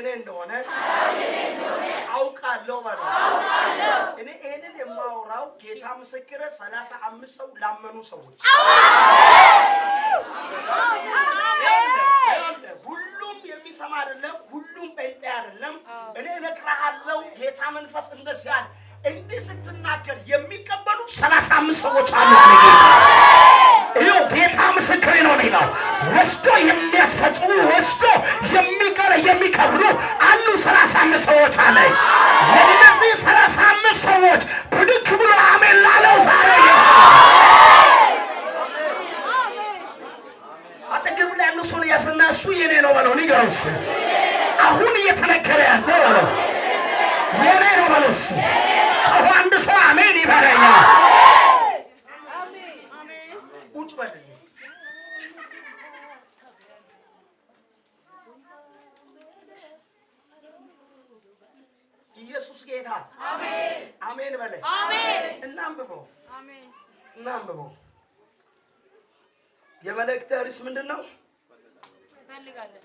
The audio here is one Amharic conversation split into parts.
የኔ እንደሆነ አውቃለሁ ማለት እኔ እኔን የማወራው ጌታ ምስክር 35 ሰው ላመኑ ሰዎች ሁሉም የሚሰማ አይደለም ሁሉም ጴንጤ አይደለም እኔ እነግራለሁ ጌታ መንፈስ እንደዚህ አለ እንዲህ ስትናገር የሚቀበሉ 35 ሰዎች አሉ አለ ይሄው ጌታ ምስክሬ ነው ነው ወስዶ የሚያስፈጽሙ ወስዶ የሚከብሩ አሉ 35 ሰዎች አለ ለነዚህ 35 ሰዎች ብድግ ብሎ አሜን ላለው ዛሬ አጠገብ ላይ ያለው ሰው ያስናሱ የኔ ነው ባለው ንገሩስ አሁን እየተነገረ ያለው ባለው የኔ ነው ባለውስ አንድ ሰው አሜን ይበረኛ ቁጭ በል ኢየሱስ ጌታ አሜን አሜን በለ አሜን እናንብበው አሜን እናንብበው የመልእክት ርዕስ ምንድነው ትፈልጋለህ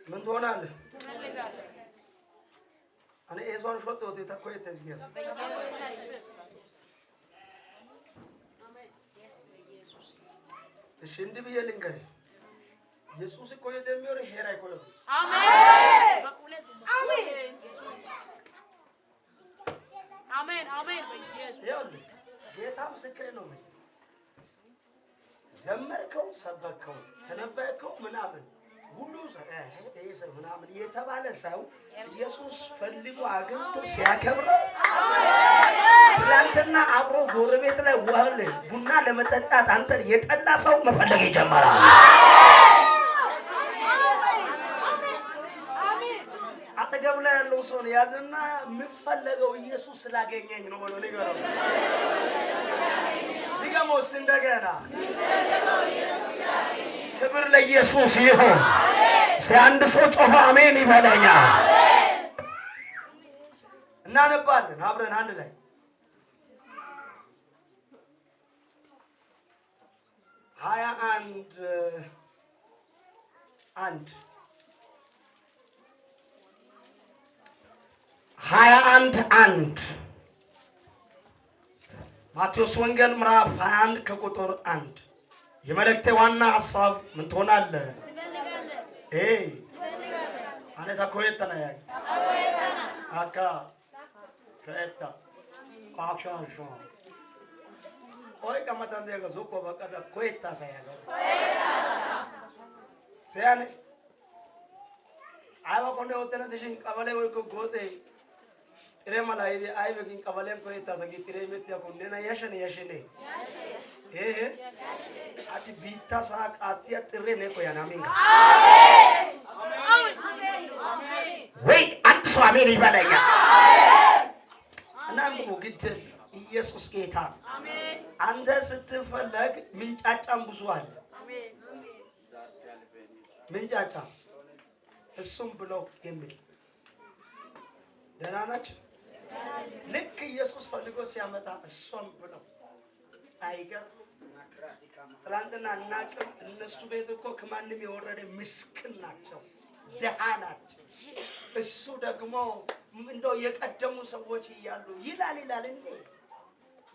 ምን ትሆናለህ ትፈልጋለህ እኔ እሷን ሾጥቶት ተኮይ ተዝጊያስ እሺ እንዲህ ብዬ ልንገርህ ኢየሱስ እኮ የሚወር ሄራ እኮ አሜን በእውነት አሜን አሜን አሜን በኢየሱስ ጌታ ምስክሬ ነው ዘመርከው ሰበከው ተነበየከው ምናምን ሁሉ ሰው ምናምን የተባለ ሰው ኢየሱስ ፈልጎ አግኝቶ ሲያከብረው ትላንትና አብሮ ጎረቤት ላይ ወህል ቡና ለመጠጣት አንተ የጠላ ሰው መፈለግ ይጀምራል አጠገብ ላይ ያለው ሰው ያዘና ምፈለገው ኢየሱስ ስላገኘኝ ነው ብሎ ንገረው ዲጋሞስ እንደገና ክብር ለኢየሱስ ይሁን አንድ ሰው ጮኸ አሜን ይበለኛ እናነባለን አብረን አንድ ላይ አንድ ማቴዎስ ወንጌል ምዕራፍ 21 ከቁጥር 1 የመልእክቴ ዋና ሐሳብ ምን ትሆናለህ አነ ታኮየተና ያግ አካ ከእታ አክሻንሾ ኦይ ከመታን ደጋ ዞኮ በቃ ኮየታ ሳያጋ ሲያኔ አይባ ኮንደ ወተነ ደሽን ቀበሌ ወይ ጎጤ ጥሬማላ ይዲ አይበግን ቀበሌ ኮየታ ሰጊ ጥሬ መትያ ኮንደና ያሸኔ አቲ ቢታ ሳቃቲያ ጥሬ ነኮ ያናሚንጋ አሜን ወይ አንድ ሰው አሜን ይበለኛ እናንተ ግድ ኢየሱስ ጌታ አሜን አንተ ስትፈለግ ምንጫጫም ብዙ አለ አሜን ምንጫጫ እሱም ብሎ የሚል ደህና ናችሁ ልክ ኢየሱስ ፈልጎ ሲያመጣ እሱም ብሎ አይገር ትላንትና እናቅም እነሱ ቤት እኮ ከማንም የወረደ ምስኪን ናቸው ደሃ ናቸው እሱ ደግሞ እንደው የቀደሙ ሰዎች ይያሉ ይላል እንዴ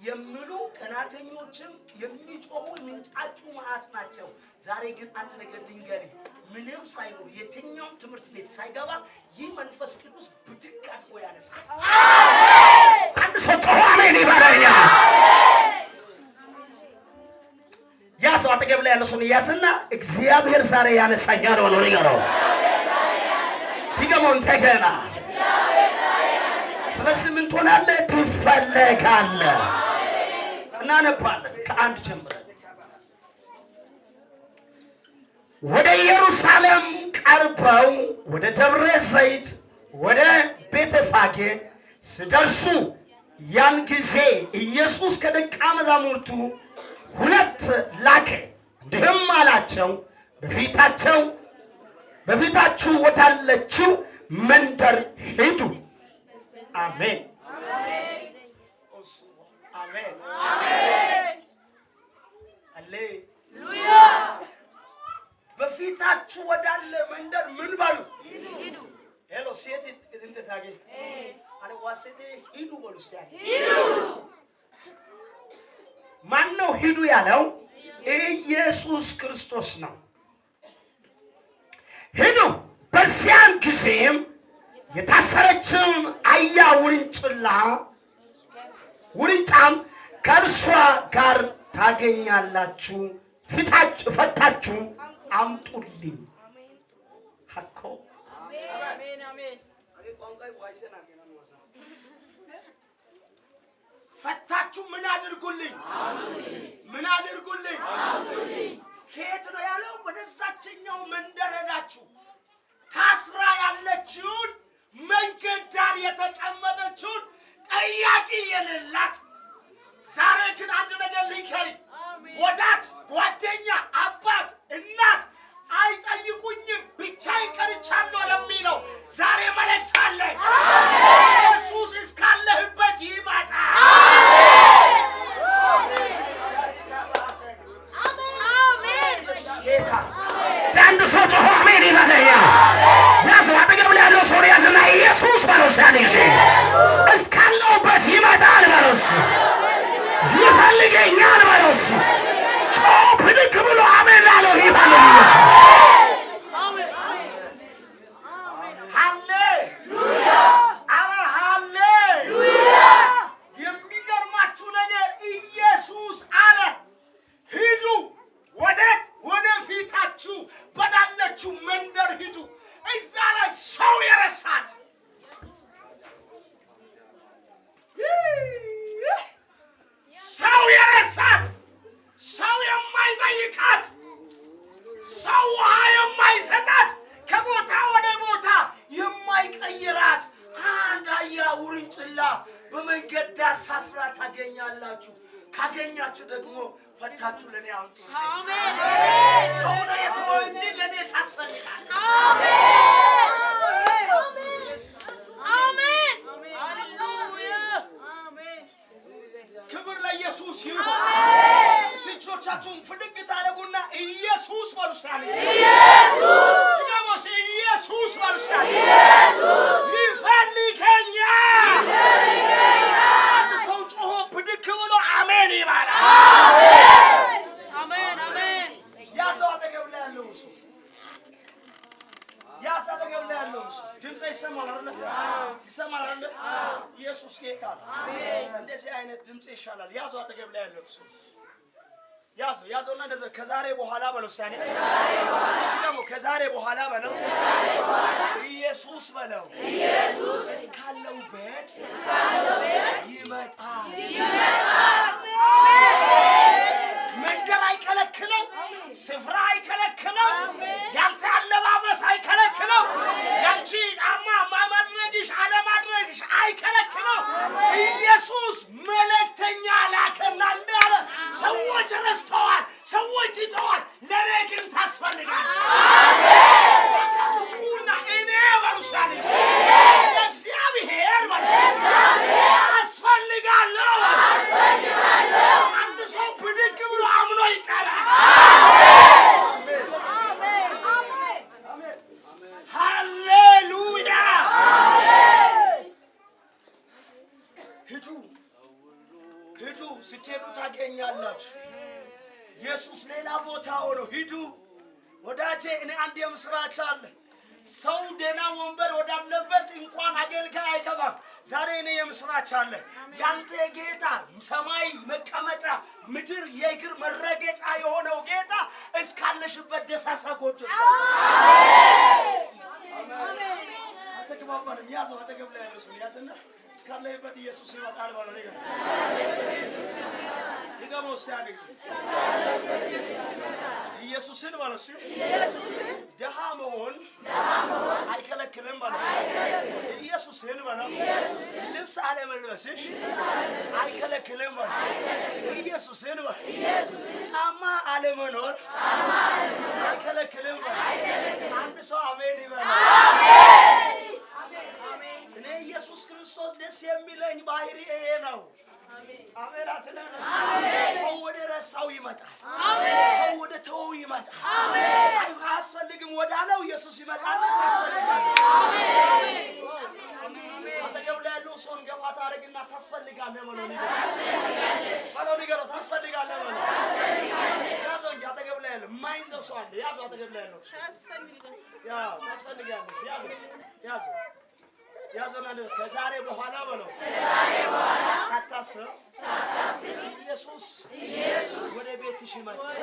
የሚሉ ቀናተኞችም የሚጮሁ ምንጫጩ ማአት ናቸው ዛሬ ግን አንድ ነገር ልንገሪ ምንም ሳይኖር የትኛው ትምህርት ቤት ሳይገባ ይህ መንፈስ ቅዱስ ብድግ አድርጎ ያነሳል አንድ ሰው ጮኸ አሜን ይበለኛ ያሰው አጠገብ ላይ ያለው ሰው ያስና እግዚአብሔር ዛሬ ያነሳኛል ነው ነው ዲጋሞን ተከና ስለዚህ ምን ትሆናለህ ትፈልጋለህ እናነባለን ከአንድ ጀምረን ወደ ኢየሩሳሌም ቀርበው ወደ ደብረ ዘይት ወደ ቤተፋጌ ሲደርሱ ያን ጊዜ ኢየሱስ ከደቀ መዛሙርቱ ሁለት ላከ እንዲህም አላቸው በፊታችሁ ወዳለችው መንደር ሂዱ አሜን አሜን አሜን ሃሌሉያ በፊታችሁ ወዳለ መንደር ምን ባሉ በለው ሴት እንድታገኝ አረ ዋሴቴ ሂዱ በሉ እስቲ ሂዱ ማን ነው ሂዱ ያለው? ኢየሱስ ክርስቶስ ነው። ሂዱ። በዚያን ጊዜም የታሰረችም አያ ውርንጫም ከእርሷ ጋር ታገኛላችሁ፣ ፈታችሁ አምጡልኝ። ሀኮ አሜን አሜን ፈታችሁ ምን አድርጉልኝ? ምን አድርጉልኝ? ከየት ነው ያለው? ወደዛችኛው መንደር ሄዳችሁ ታስራ ያለችውን መንገድ ዳር የተቀመጠችውን ጠያቂ የሌላት ዛሬ ግን አንድ ነገር ሊከሪ ወዳጅ ጓደኛ አባት እናት አይጠይቁኝም ብቻ ይቀርቻለሁ ለሚለው ዛሬ መልእክት አለ። ኢየሱስ እስካለህበት ይመጣ። አንድ ሰው ጮሆ አሜን ይበለኛ። ያሰው አጠገብ ላይ ያለው ሰው ያዘና ኢየሱስ በለው ሲያንጂ እስካለሁበት ይመጣል በለው፣ ይፈልገኛል በለው። ጮህ ብድግ ብሎ አሜን ላለው ይፈልግ ኢየሱስ። ሃሌሉያ አረ ሃሌሉያ። የሚገርማችሁ ነገር ኢየሱስ አለ ሂዱ። ወዴት? ወደፊታችሁ በዳለችው መንደር ሂዱ። እዛ ላይ ሰው የረሳት ሰው የማይጠይቃት ሰው ውሃ የማይሰጣት ከቦታ ወደ ቦታ የማይቀይራት አንድ አያ ውርንጭላ በመንገድ ዳር ታስራ ታገኛላችሁ። ካገኛችሁ ደግሞ ፈታችሁ ለኔ አምጡ። አሜን። ሰው ነው የተወው እንጂ ለኔ ታስፈልጋል። አሜን አሜን ሃሌሉያ አሜን። ክብር ለኢየሱስ ይሁን። እጆቻችሁን ፍድግ ታደርጉና ኢየሱስ በሉ እስቲ። ኢየሱስ ኢየሱስ በሉ እስቲ። ይፈልገኛል። አንድ ሰው ጮሆ ብድግ ብሎ አሜን ይባላል። አሜን አሜን። ያሰው አጠገብ ላይ ያለው እሱ ድምጽ ይሰማል አይደል? ይሰማል አይደል? ኢየሱስ ጌታ ነው። እንደዚህ አይነት ድምጽ ይሻላል። ያዘው አጠገብ ላይ ያለው እሱ ያዘውና እንደዛ ከዛሬ በኋላ በለው ሳኔ ደግሞ ከዛሬ በኋላ በለው ኢየሱስ በለው እስካለሁበት ይመጣል። መንደር አይከለክለው፣ ስፍራ አይከለክለው፣ ያንተ አለባበስ አይከለክለው፣ ያንቺ ጫማ ማድረግሽ አለማድረግሽ አይከለክለው። ኢየሱስ መልእክተኛ ላከና እንዳለ ሰዎች ረስተዋል፣ ሰዎች ይተዋል፣ ለኔ ግን ታስፈልጋል። አሜን። እኔ በሩሳሌ እግዚአብሔር አስፈልጋለሁ። አንድ ሰው ብድግ ብሎ አምኖ ይቀበል። ሃሌሉያ። ሂዱ፣ ስትሄዱ ታገኛላችሁ። ኢየሱስ ሌላ ቦታ ሆኖ ሂዱ። ወዳጄ እኔ አንድ የምስራች አለ። ሰው ደህና ወንበር ወዳለበት እንኳን አገልጋይ አይገባም። ዛሬ እኔ የምስራች አለ። ያንተ ጌታ ሰማይ መቀመጫ ምድር የእግር መረገጫ የሆነው ጌታ እስካለሽበት ደሳሳ ጎጆ አትግባባንም። ያዘው አጠገብ ላይ ያለው ሰው ያዘና እስካለህበት ኢየሱስ ይመጣል ባለው ነገር ድገመው ሲያኔ ኢየሱስን ባለው ሲ ደሃ መሆን አይከለክልም ባለው ኢየሱስን ባለው ልብስ አለመልበስሽ አይከለክልም ባለው ኢየሱስን ባለው ጫማ አለመኖር አይከለክልም ባለው አንድ ሰው አሜን ይበል። እኔ ኢየሱስ ክርስቶስ ደስ የሚለኝ ባህሪ ይሄ ነው። አሜን አትለም። ሰው ወደ ረሳው ይመጣል። ሰው ወደ ተወው ይመጣል። አያስፈልግም ወዳለው ኢየሱስ ይመጣል። ታስፈልጋለህ። ታስፈልጋለህ በለው ንገረው ታስፈልጋለህ በለው ያዘው እንጂ አጠገብ ላይ ያለው የማይዘው ሰው አለ ያዘው አጠገብ ላይ ያለው ያው ታስፈልጋለህ ያዘው እና ከዛሬ በኋላ በለው ሳታስብ ኢየሱስ ወደ ቤትሽ ይመጣል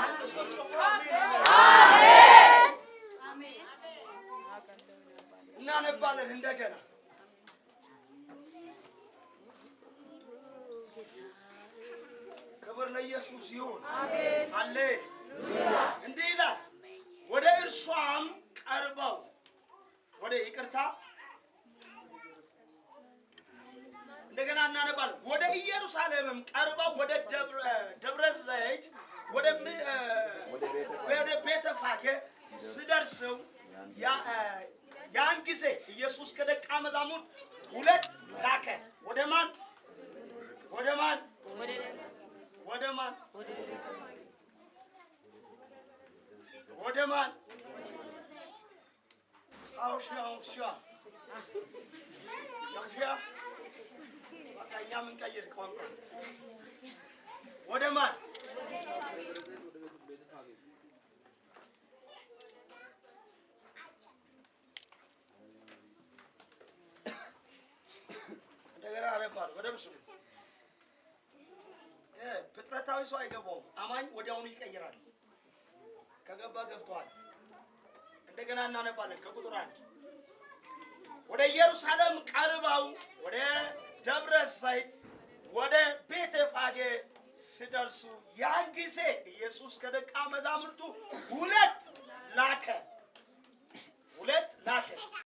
አንድ ሰው ጮኸ አሜን እናነባለን እንደገና ክብር ለኢየሱስ ይሁን አሜን ሃሌሉያ እንዲህ ይላል ወደ እርሷም ቀርበው ወደ ይቅርታ እንደገና እናነባለን ወደ ኢየሩሳሌምም ቀርበው ወደ ደብረ ዘይት ወደ ቤተፋጌ ሲደርሱ ያን ጊዜ ኢየሱስ ከደቀ መዛሙርት ሁለት ላከ ወደ ማን አውሻ በቃ እኛ ምን ቀይር ቋንቋ ወደ ማን እንደገና አረባል ወደ ምስሉ ፍጥረታዊ ሰው አይገባውም አማኝ ወዲያውኑ ይቀይራል ከገባ ገብቷል እንደገና እናነባለን ከቁጥር 1 ወደ ኢየሩሳሌም ቀርበው ወደ ደብረ ዘይት ወደ ቤተፋጌ ሲደርሱ ያን ጊዜ ኢየሱስ ከደቀ መዛሙርቱ ሁለት ላከ ሁለት